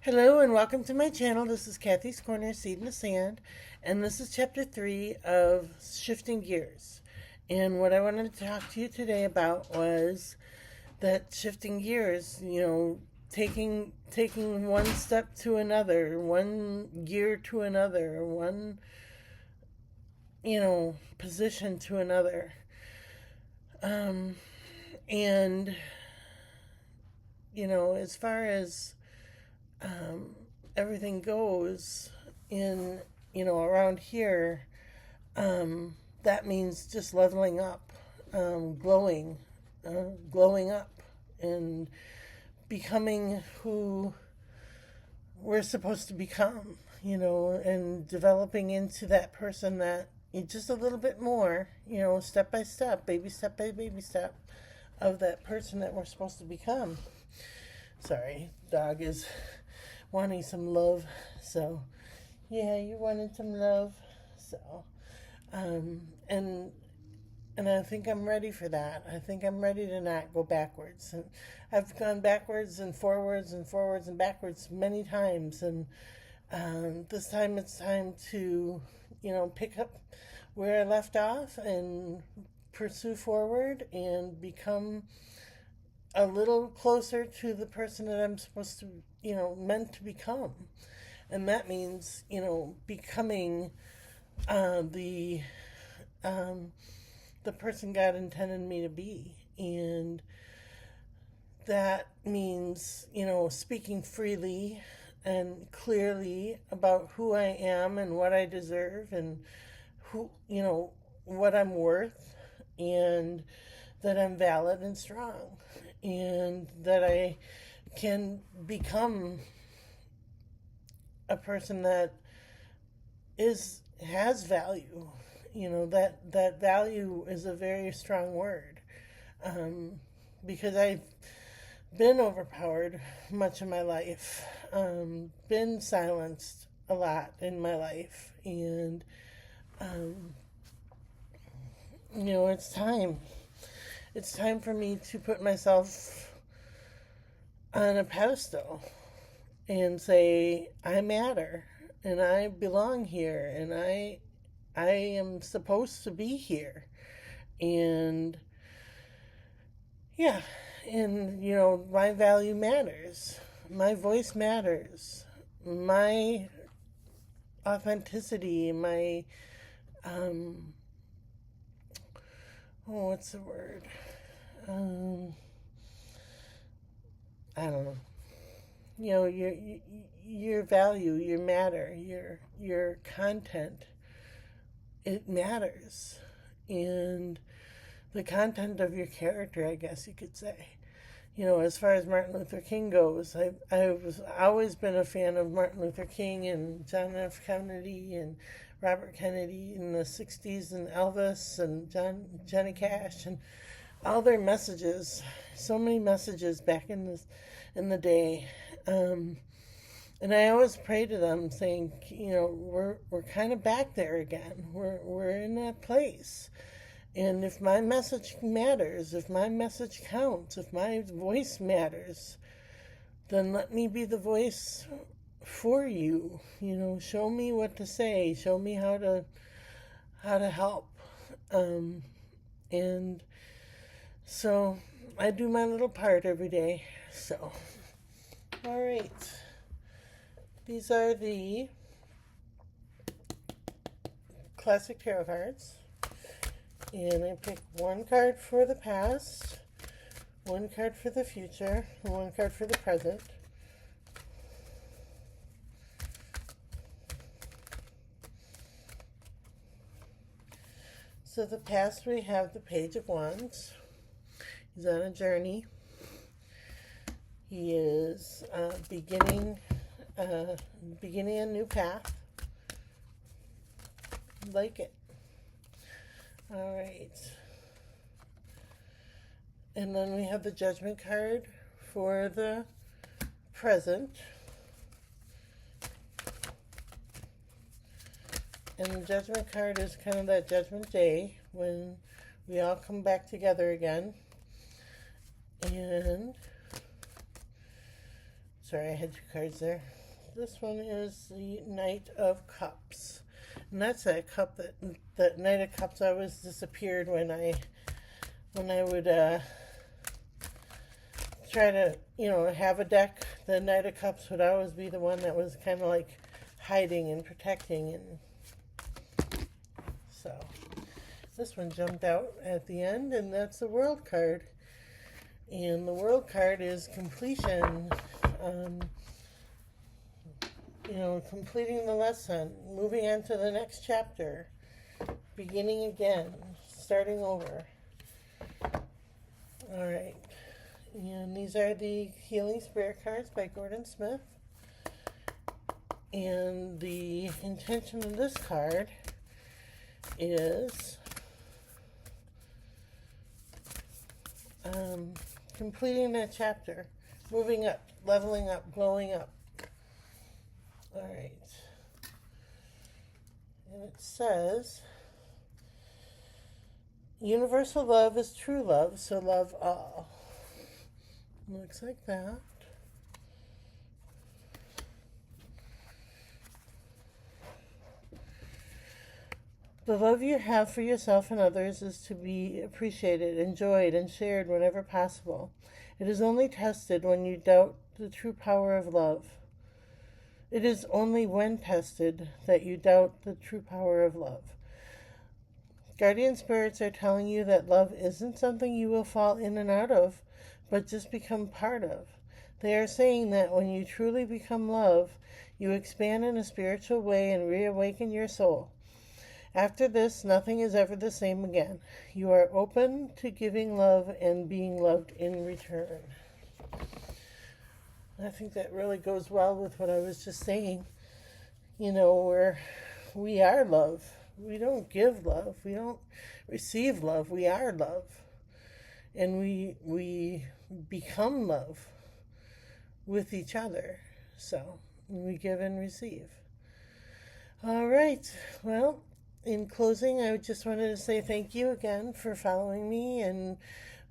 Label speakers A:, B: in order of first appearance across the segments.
A: Hello and welcome to my channel. This is Kathy's Corner, Seed in the Sand, and this is chapter 3 of Shifting Gears. And what I wanted to talk to you today about was that shifting gears, taking one step to another, one gear to another, one, position to another. And, as far as everything goes in around here, that means just leveling up, glowing up, and becoming who we're supposed to become, and developing into that person that just a little bit more, step by step, baby step of that person that we're supposed to become. Sorry, dog is wanting some love. So, yeah, you wanted some love. So, and I think I'm ready for that. I think I'm ready to not go backwards. And I've gone backwards and forwards and forwards and backwards many times. And this time it's time to, pick up where I left off and pursue forward and become a little closer to the person that I'm supposed to, meant to become. And that means, becoming the person God intended me to be. And that means, speaking freely and clearly about who I am and what I deserve and who, what I'm worth, and that I'm valid and strong, and that I can become a person that has value. That value is a very strong word, because I've been overpowered much of my life, been silenced a lot in my life, and it's time. It's time for me to put myself on a pedestal and say, I matter and I belong here and I am supposed to be here. And yeah, and my value matters. My voice matters. My authenticity, my what's the word? I don't know. Your value, your matter, your content, it matters, and the content of your character, I guess you could say. As far as Martin Luther King goes, I've always been a fan of Martin Luther King and John F. Kennedy and Robert Kennedy in the 60s, and Elvis and Johnny Cash and all their messages. So many messages back in the day. And I always pray to them saying, we're kind of back there again. We're in that place. And if my message matters, if my message counts, if my voice matters, then let me be the voice for you. Show me what to say. Show me how to help. And so I do my little part every day. So, all right. These are the classic tarot cards. And I picked one card for the past, one card for the future, and one card for the present. So the past, we have the Page of Wands. He's on a journey. He is beginning a new path. Like it. All right. And then we have the Judgment card for the present. And the Judgment card is kind of that Judgment Day when we all come back together again. And Sorry, I had two cards there. This one is the Knight of Cups. And that's that cup that Knight of Cups always disappeared when I would try to, have a deck. The Knight of Cups would always be the one that was kind of like hiding and protecting, and so this one jumped out at the end, and that's the World card. And the World card is completion. Completing the lesson, moving on to the next chapter, beginning again, starting over. All right. And these are the Healing Spirit cards by Gordon Smith. And the intention of this card is completing that chapter, moving up, leveling up, glowing up. All right. And it says, universal love is true love, so love all. Looks like that. The love you have for yourself and others is to be appreciated, enjoyed, and shared whenever possible. It is only tested when you doubt the true power of love. It is only when tested that you doubt the true power of love. Guardian spirits are telling you that love isn't something you will fall in and out of, but just become part of. They are saying that when you truly become love, you expand in a spiritual way and reawaken your soul. After this, nothing is ever the same again. You are open to giving love and being loved in return. I think that really goes well with what I was just saying. We are love. We don't give love. We don't receive love. We are love. And we become love with each other. So we give and receive. All right. Well, in closing, I just wanted to say thank you again for following me and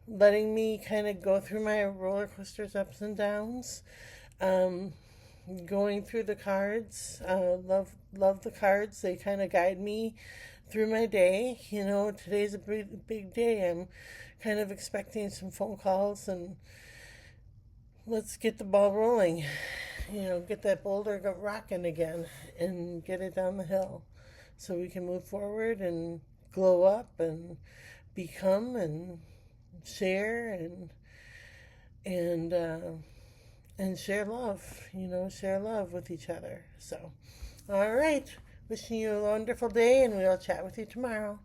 A: letting me kind of go through my roller coasters, ups and downs, going through the cards. Love the cards. They kind of guide me through my day. Today's a big day. I'm kind of expecting some phone calls, and let's get the ball rolling. Get that boulder rocking again and get it down the hill so we can move forward and glow up and become and share and share love, share love with each other. So, all right. Wishing you a wonderful day, and we'll chat with you tomorrow.